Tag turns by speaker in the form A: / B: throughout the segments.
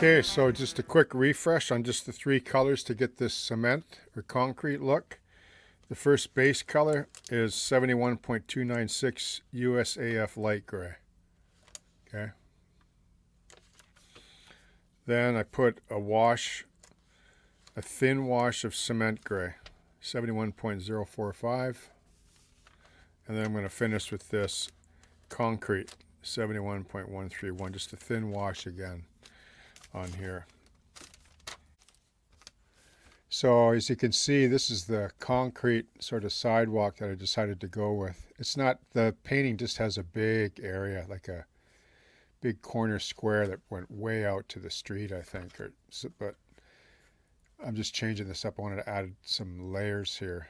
A: Okay, so just a quick refresh on just the three colors to get this cement or concrete look. The first base color is 71.296 USAF light gray. Okay. Then I put a thin wash of cement gray, 71.045. And then I'm going to finish with this concrete, 71.131, just a thin wash again on here. So as you can see, this is the concrete sort of sidewalk that I decided to go with. It's not, the painting just has a big area, like a big corner square that went way out to the street, I think. But I'm just changing this up. I wanted to add some layers here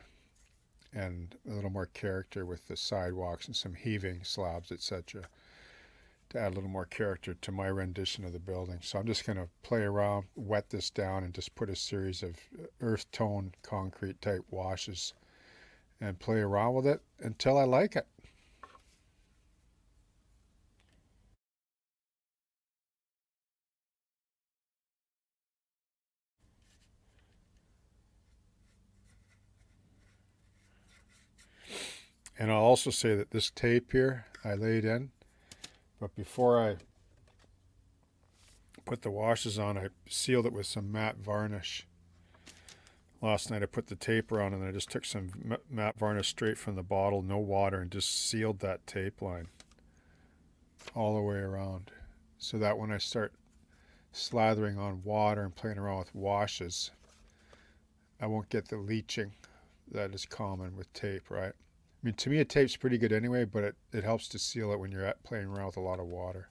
A: and a little more character with the sidewalks and some heaving slabs, etc., to add a little more character to my rendition of the building. So I'm just going to play around, wet this down, and just put a series of earth tone concrete type washes and play around with it until I like it. And I'll also say that this tape here I laid in, but before I put the washes on, I sealed it with some matte varnish. Last night I put the tape around and I just took some matte varnish straight from the bottle, no water, and just sealed that tape line all the way around, so that when I start slathering on water and playing around with washes, I won't get the leaching that is common with tape, right? I mean, to me, a tape's pretty good anyway, but it helps to seal it when you're playing around with a lot of water.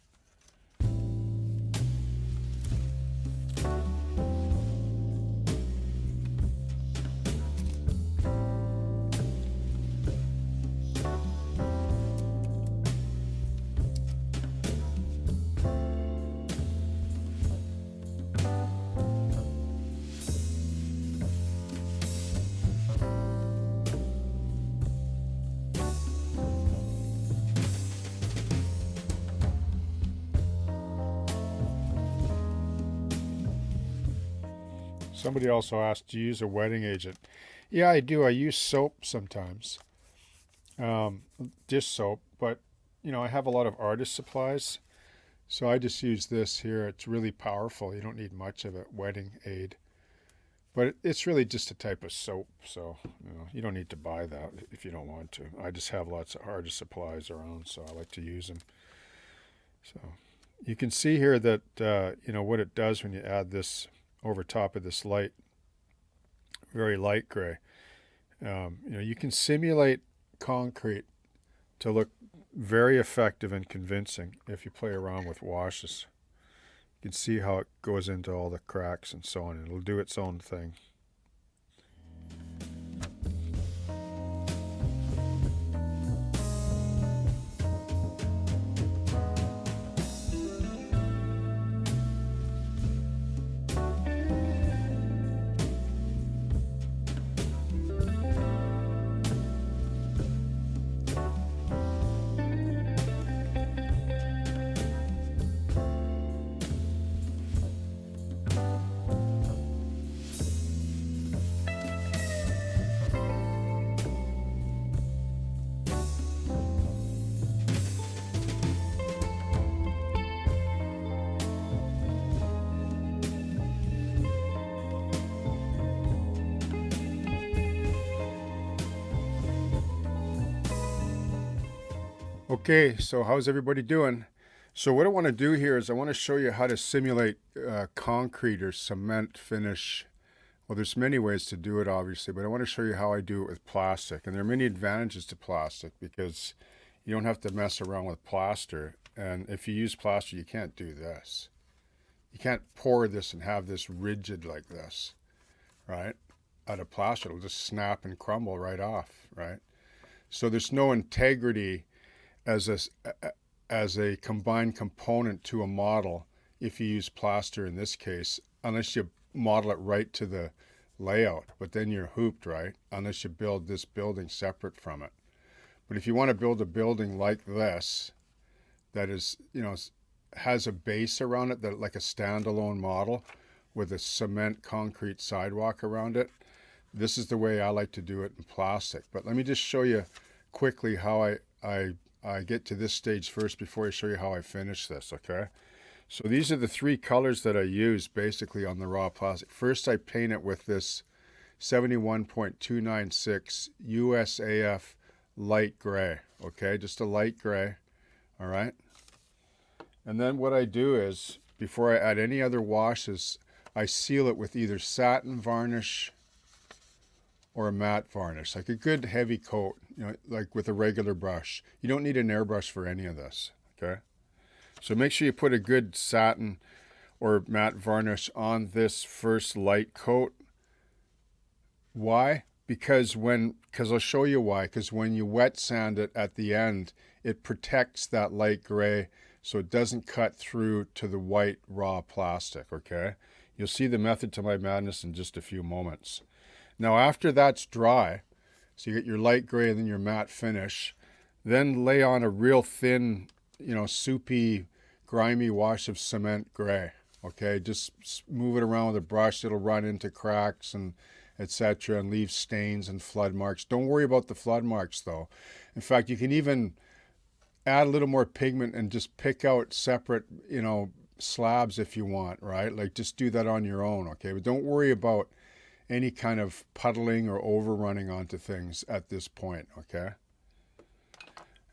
A: Somebody also asked, do you use a wetting agent? Yeah, I do. I use soap sometimes, dish soap, but I have a lot of artist supplies, so I just use this here. It's really powerful. You don't need much of a wetting aid, but it's really just a type of soap, so you don't need to buy that if you don't want to. I just have lots of artist supplies around, so I like to use them. So you can see here that what it does when you add this over top of this very light gray. You can simulate concrete to look very effective and convincing if you play around with washes. You can see how it goes into all the cracks and so on. It'll do its own thing. Okay, so how's everybody doing? So what I want to do here is I want to show you how to simulate concrete or cement finish. Well, there's many ways to do it, obviously, but I want to show you how I do it with plastic. And there are many advantages to plastic because you don't have to mess around with plaster. And if you use plaster, you can't do this. You can't pour this and have this rigid like this, right? Out of plaster, it'll just snap and crumble right off, right? So there's no integrity as a combined component to a model if you use plaster in this case, unless you model it right to the layout, but then you're hooped, right? Unless you build this building separate from it. But if you want to build a building like this, that is, has a base around it, that like a standalone model with a cement concrete sidewalk around it. This is the way I like to do it in plastic. But let me just show you quickly how I get to this stage first before I show you how I finish this, okay? So these are the three colors that I use basically on the raw plastic. First, I paint it with this 71.296 USAF light gray, okay? Just a light gray, all right? And then what I do is, before I add any other washes, I seal it with either satin varnish or a matte varnish, like a good heavy coat, you know, like with a regular brush. You don't need an airbrush for any of this, okay? So make sure you put a good satin or matte varnish on this first light coat. Why? Because I'll show you why. Because when you wet sand it at the end, it protects that light gray so it doesn't cut through to the white raw plastic, okay? You'll see the method to my madness in just a few moments. Now after that's dry, so you get your light gray and then your matte finish, then lay on a real thin, you know, soupy, grimy wash of cement gray, okay? Just move it around with a brush. It'll run into cracks and etc. and leave stains and flood marks. Don't worry about the flood marks though. In fact, you can even add a little more pigment and just pick out separate, you know, slabs if you want, right? Like just do that on your own, okay? But don't worry about any kind of puddling or overrunning onto things at this point, okay?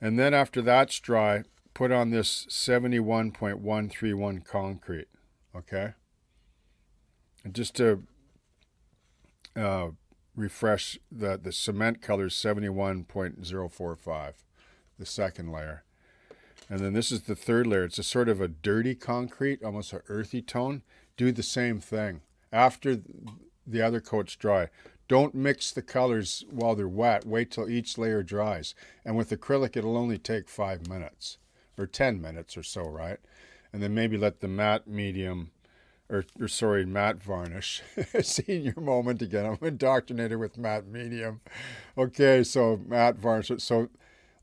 A: And then after that's dry, put on this 71.131 concrete, okay? And just to refresh, the cement color is 71.045, the second layer. And then this is the third layer. It's a sort of a dirty concrete, almost an earthy tone. Do the same thing. After the other coat's dry, don't mix the colors while they're wet. Wait till each layer dries. And with acrylic, it'll only take 5 minutes or 10 minutes or so, right? And then maybe let the matte medium, matte varnish. Seeing your moment again. I'm indoctrinated with matte medium. Okay, so matte varnish. So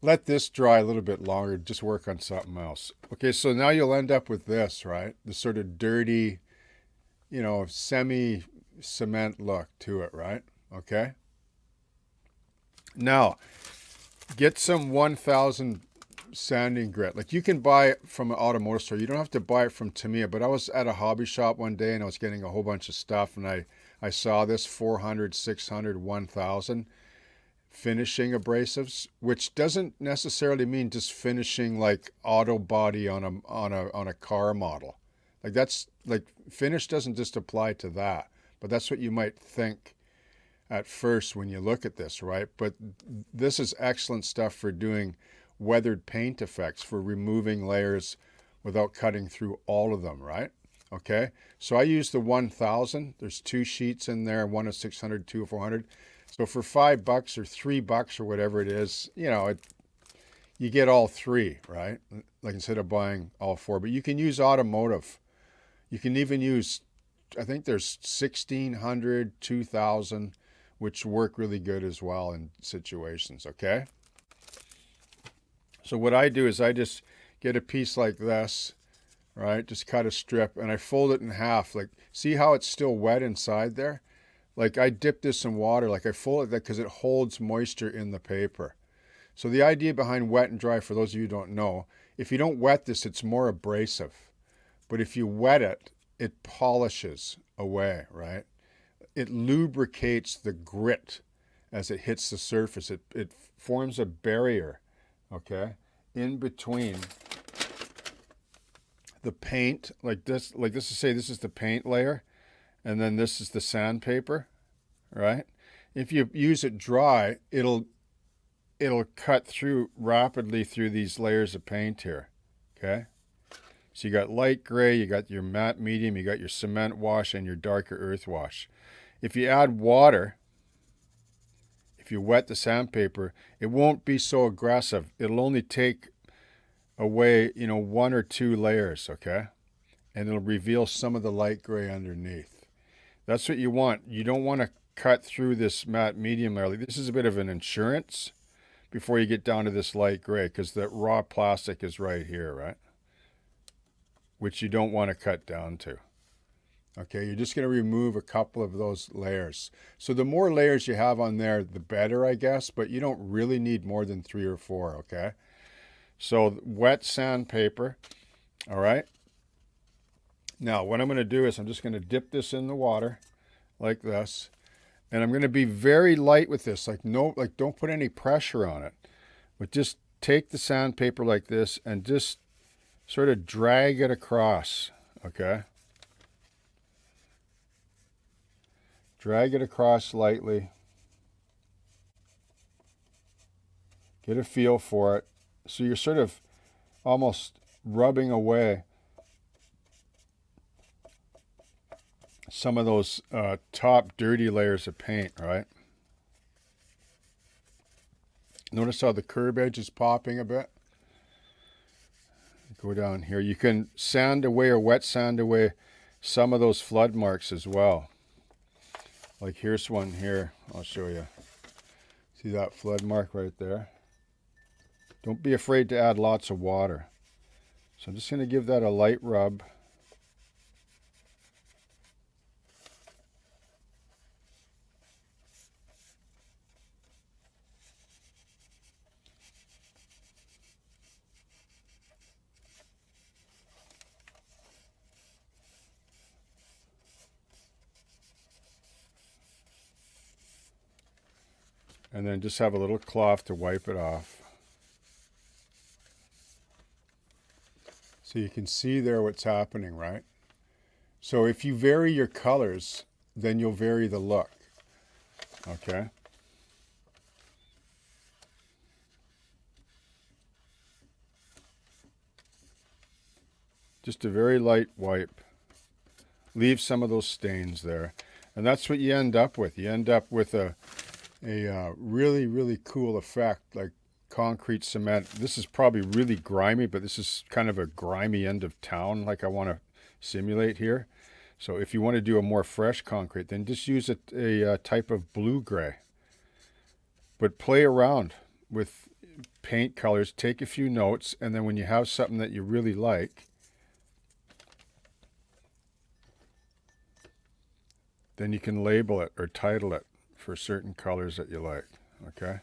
A: let this dry a little bit longer. Just work on something else. Okay, so now you'll end up with this, right? The sort of dirty, you know, semi-cement look to it, right? Okay. Now, get some 1000 sanding grit. Like you can buy it from an automotive store. You don't have to buy it from Tamiya, but I was at a hobby shop one day and I was getting a whole bunch of stuff and I saw this 400, 600, 1000 finishing abrasives, which doesn't necessarily mean just finishing like auto body on a car model. Like that's like finish doesn't just apply to that, but that's what you might think at first when you look at this, right? But this is excellent stuff for doing weathered paint effects, for removing layers without cutting through all of them, right? Okay, so I use the 1000. There's 2 sheets in there, one of 600, 2 of 400. So for $5 or $3 or whatever it is, you know, you get all 3, right? Like instead of buying all 4. But you can use automotive. You can even use, I think there's 1600, 2000, which work really good as well in situations, okay? So what I do is I just get a piece like this, right? Just cut a strip and I fold it in half. Like, see how it's still wet inside there? Like I dip this in water, like I fold it because it holds moisture in the paper. So the idea behind wet and dry, for those of you who don't know, if you don't wet this, it's more abrasive. But if you wet it, it polishes away, right? It lubricates the grit as it hits the surface. It forms a barrier, okay, in between the paint, like this is say this is the paint layer, and then this is the sandpaper, right? If you use it dry, it'll cut through rapidly through these layers of paint here, okay? So you got light gray, you got your matte medium, you got your cement wash, and your darker earth wash. If you add water, if you wet the sandpaper, it won't be so aggressive. It'll only take away, you know, 1 or 2 layers, okay? And it'll reveal some of the light gray underneath. That's what you want. You don't want to cut through this matte medium layer. This is a bit of an insurance before you get down to this light gray, because the raw plastic is right here, right? which you don't want to cut down to. Okay, you're just going to remove a couple of those layers. So the more layers you have on there, the better, I guess, but you don't really need more than 3 or 4, okay? So wet sandpaper, all right? Now, what I'm going to do is I'm just going to dip this in the water like this, and I'm going to be very light with this, don't put any pressure on it, but just take the sandpaper like this and just sort of drag it across, okay? Drag it across lightly. Get a feel for it. So you're sort of almost rubbing away some of those top dirty layers of paint, right? Notice how the curb edge is popping a bit. Go down here. You can sand away or wet sand away some of those flood marks as well. Like here's one here. I'll show you. See that flood mark right there? Don't be afraid to add lots of water. So I'm just going to give that a light rub. And then just have a little cloth to wipe it off. So you can see there what's happening, right? So if you vary your colors, then you'll vary the look, okay? Just a very light wipe. Leave some of those stains there. And that's what you end up with. You end up with a really, really cool effect, like concrete cement. This is probably really grimy, but this is kind of a grimy end of town like I want to simulate here. So if you want to do a more fresh concrete, then just use a type of blue-gray. But play around with paint colors, take a few notes, and then when you have something that you really like, then you can label it or title it for certain colors that you like, okay?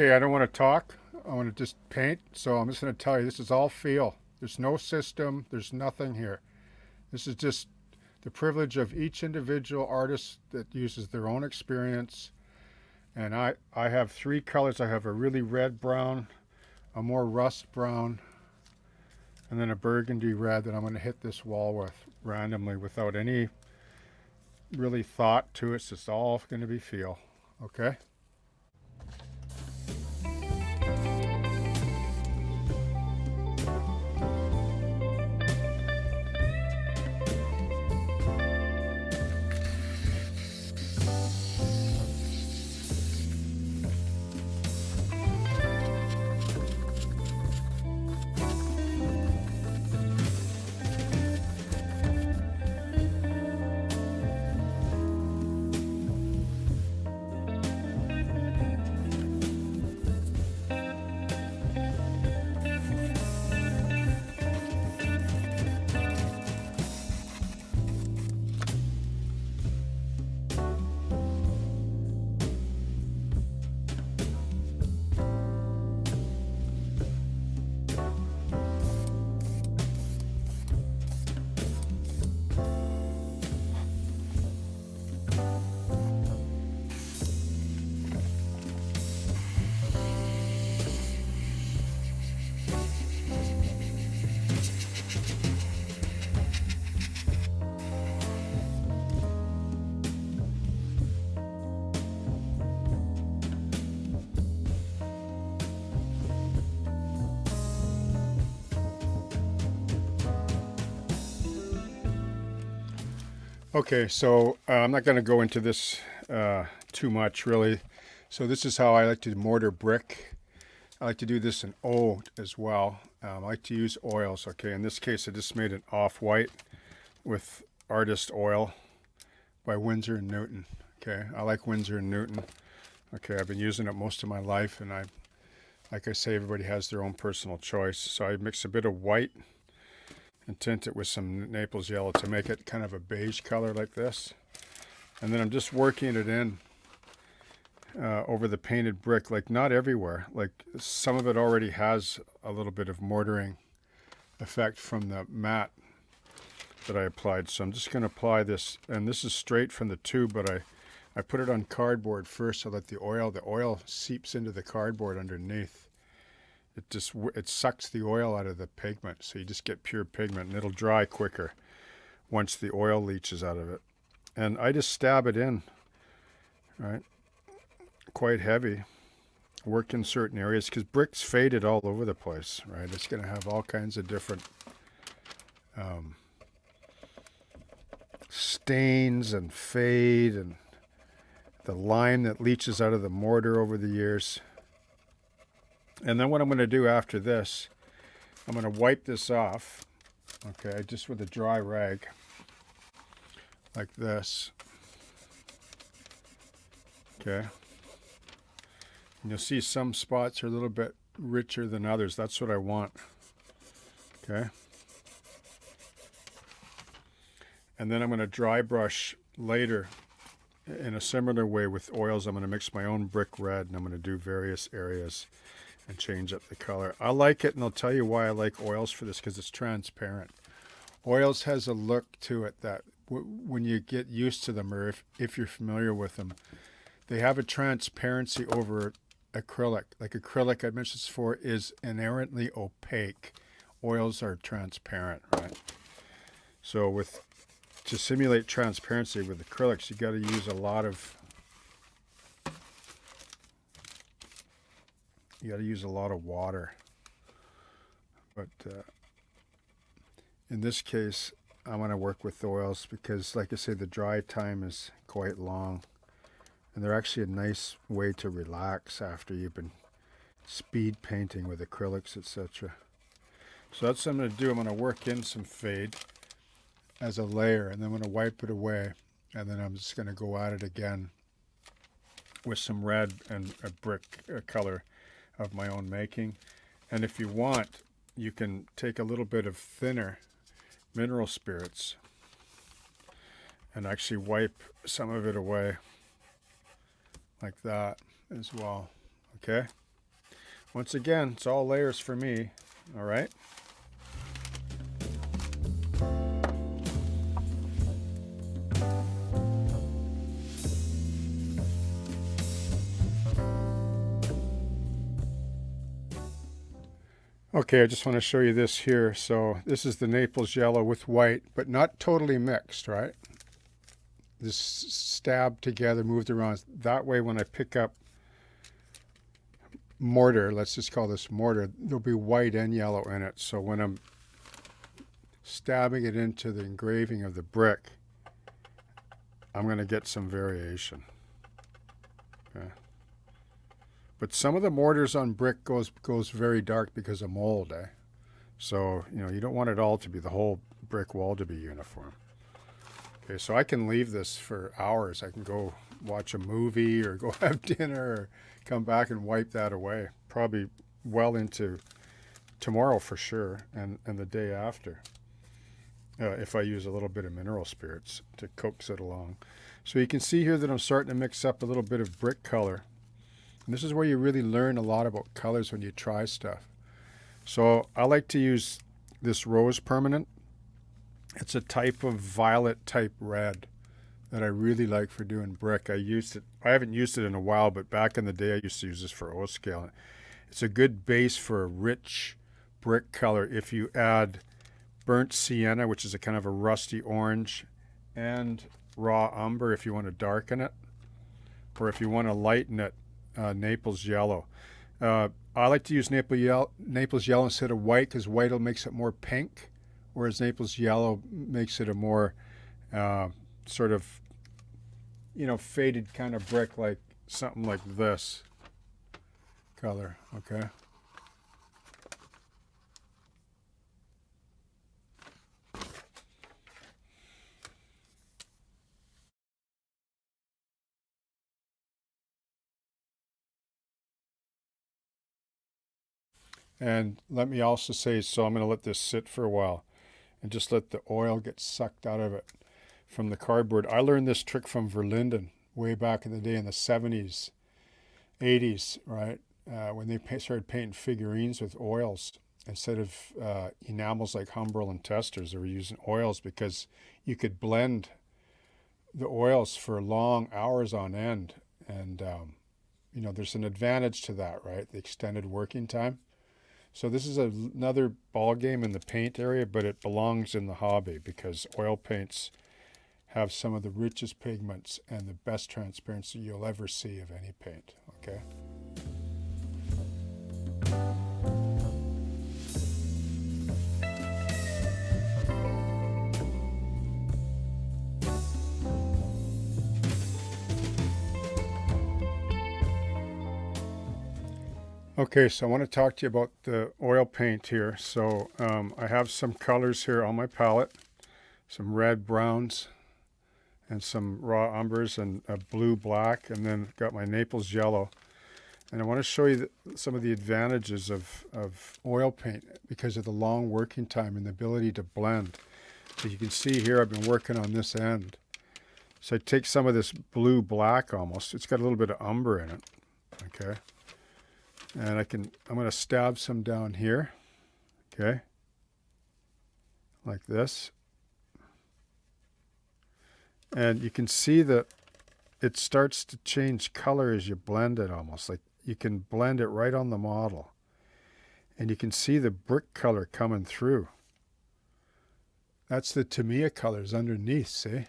A: Okay, I don't want to talk. I want to just paint. So I'm just going to tell you, this is all feel. There's no system. There's nothing here. This is just the privilege of each individual artist that uses their own experience. And I have 3 colors. I have a really red brown, a more rust brown, and then a burgundy red that I'm going to hit this wall with randomly without any really thought to it. It's just all going to be feel. Okay? Okay, so I'm not going to go into this too much, really. So this is how I like to mortar brick. I like to do this in O as well. I like to use oils. Okay, in this case, I just made an off-white with Artist Oil by Winsor and Newton. Okay, I like Winsor and Newton. Okay, I've been using it most of my life, and like I say, everybody has their own personal choice. So I mix a bit of white and tint it with some Naples yellow to make it kind of a beige color like this. And then I'm just working it in over the painted brick, like not everywhere. Like some of it already has a little bit of mortaring effect from the matte that I applied. So I'm just going to apply this, and this is straight from the tube, but I put it on cardboard first so that the oil seeps into the cardboard underneath. It sucks the oil out of the pigment, so you just get pure pigment, and it'll dry quicker once the oil leaches out of it. And I just stab it in, right? Quite heavy. Work in certain areas because brick's faded all over the place, right? It's going to have all kinds of different stains and fade, and the lime that leaches out of the mortar over the years. And then what I'm going to do after this, I'm going to wipe this off, okay, just with a dry rag, like this, okay. And you'll see some spots are a little bit richer than others. That's what I want, okay. And then I'm going to dry brush later in a similar way with oils. I'm going to mix my own brick red, and I'm going to do various areas and change up the color. I like it, and I'll tell you why I like oils for this, because it's transparent. Oils has a look to it that when you get used to them, or if you're familiar with them, they have a transparency over acrylic. Like acrylic, I mentioned this before, is inherently opaque. Oils are transparent, right? So to simulate transparency with acrylics, you got to use a lot of water. But in this case, I'm going to work with oils because, like I say, the dry time is quite long. And they're actually a nice way to relax after you've been speed painting with acrylics, etc. So that's what I'm going to do. I'm going to work in some fade as a layer, and then I'm going to wipe it away. And then I'm just going to go at it again with some red and a brick color of my own making. And if you want, you can take a little bit of thinner mineral spirits and actually wipe some of it away like that as well. Okay, once again, it's all layers for me. All right. Okay, I just want to show you this here. So this is the Naples yellow with white, but not totally mixed, right? This stabbed together, moved around. That way when I pick up mortar, let's just call this mortar, there'll be white and yellow in it. So when I'm stabbing it into the engraving of the brick, I'm going to get some variation. Okay. But some of the mortars on brick goes very dark because of mold, eh? So, you don't want it all to be, the whole brick wall to be uniform. Okay, so I can leave this for hours. I can go watch a movie or go have dinner or come back and wipe that away. Probably well into tomorrow for sure, and the day after. If I use a little bit of mineral spirits to coax it along. So you can see here that I'm starting to mix up a little bit of brick color. And this is where you really learn a lot about colors when you try stuff. So I like to use this rose permanent. It's a type of violet type red that I really like for doing brick. I haven't used it in a while, but back in the day I used to use this for O scale. It's a good base for a rich brick color if you add burnt sienna, which is a kind of a rusty orange, and raw umber if you want to darken it, or if you want to lighten it, Naples yellow. I like to use Naples yellow instead of white because white makes it more pink, whereas Naples yellow makes it a more sort of, faded kind of brick, like something like this color, okay? And let me also say, so I'm going to let this sit for a while and just let the oil get sucked out of it from the cardboard. I learned this trick from Verlinden way back in the day in the 70s, 80s, right? When they started painting figurines with oils instead of enamels like Humbrol and Testers. They were using oils because you could blend the oils for long hours on end. And, there's an advantage to that, right? The extended working time. So this is another ball game in the paint area, but it belongs in the hobby because oil paints have some of the richest pigments and the best transparency you'll ever see of any paint, okay? Okay, so I want to talk to you about the oil paint here. So I have some colors here on my palette, some red, browns, and some raw umbers, and a blue, black, and then got my Naples yellow. And I want to show you some of the advantages of oil paint because of the long working time and the ability to blend. As you can see here, I've been working on this end. So I take some of this blue, black almost. It's got a little bit of umber in it, okay? And I'm going to stab some down here, okay, like this. And you can see that it starts to change color as you blend it almost. Like you can blend it right on the model. And you can see the brick color coming through. That's the Tamiya colors underneath, see?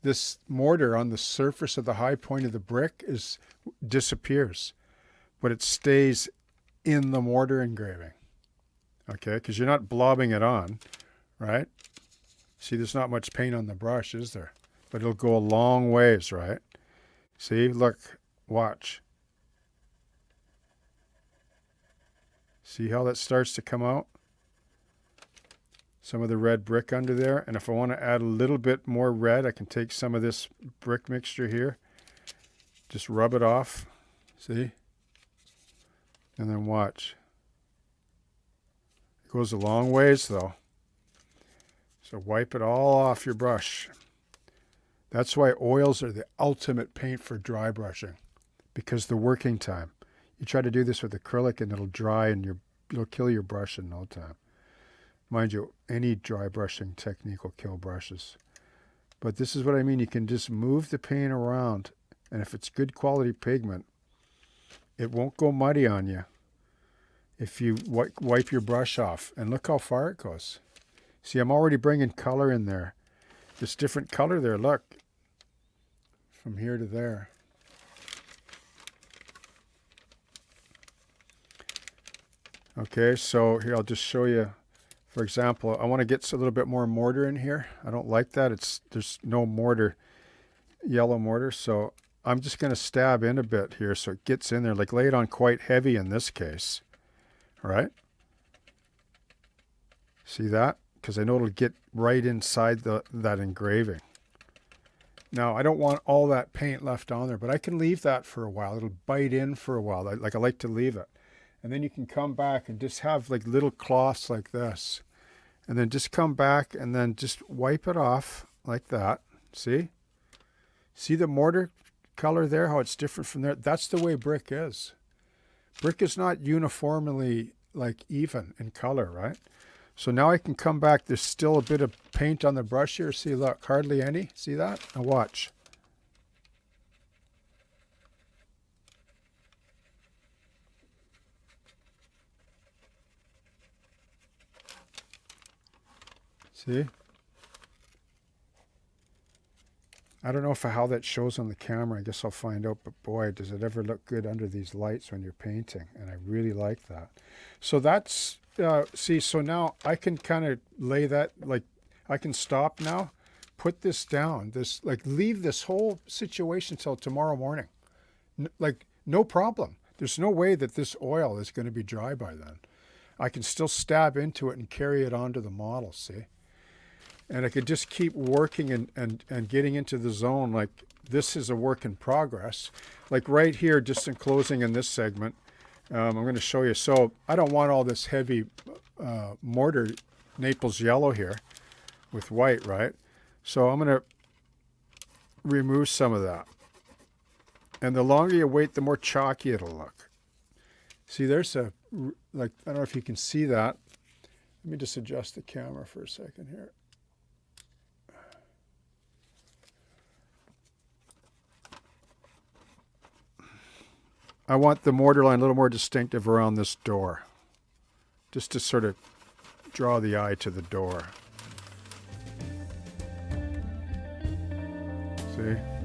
A: This mortar on the surface of the high point of the brick disappears. But it stays in the mortar engraving, okay? Because you're not blobbing it on, right? See, there's not much paint on the brush, is there? But it'll go a long ways, right? See, look, watch. See how that starts to come out? Some of the red brick under there. And if I want to add a little bit more red, I can take some of this brick mixture here. Just rub it off, see? And then watch. It goes a long ways though. So wipe it all off your brush. That's why oils are the ultimate paint for dry brushing, because the working time. You try to do this with acrylic and it'll dry and it'll kill your brush in no time. Mind you, any dry brushing technique will kill brushes. But this is what I mean. You can just move the paint around, and if it's good quality pigment, it won't go muddy on you if you wipe your brush off. And look how far it goes. See, I'm already bringing color in there. This different color there, look. From here to there. Okay, so here I'll just show you. For example, I want to get a little bit more mortar in here. I don't like that. There's no mortar, yellow mortar, so I'm just going to stab in a bit here so it gets in there. Like lay it on quite heavy in this case. All right? See that? Because I know it'll get right inside that engraving. Now, I don't want all that paint left on there, but I can leave that for a while. It'll bite in for a while. I like to leave it. And then you can come back and just have like little cloths like this. And then just come back and then just wipe it off like that. See? See the mortar color there, how it's different from there? That's the way brick is. Brick is not uniformly like even in color, right? So now I can come back. There's still a bit of paint on the brush here. See, look, hardly any. See that? Now watch. See? I don't know how that shows on the camera. I guess I'll find out. But boy, does it ever look good under these lights when you're painting. And I really like that. So that's, see, so now I can kind of lay that, like, I can stop now. put this down, leave this whole situation till tomorrow morning. No problem. There's no way that this oil is going to be dry by then. I can still stab into it and carry it onto the model, see? And I could just keep working and getting into the zone. Like, this is a work in progress. Like right here, just enclosing in this segment, I'm going to show you. So I don't want all this heavy mortar Naples yellow here with white, right? So I'm going to remove some of that. And the longer you wait, the more chalky it'll look. See, there's I don't know if you can see that. Let me just adjust the camera for a second here. I want the mortar line a little more distinctive around this door, just to sort of draw the eye to the door. See?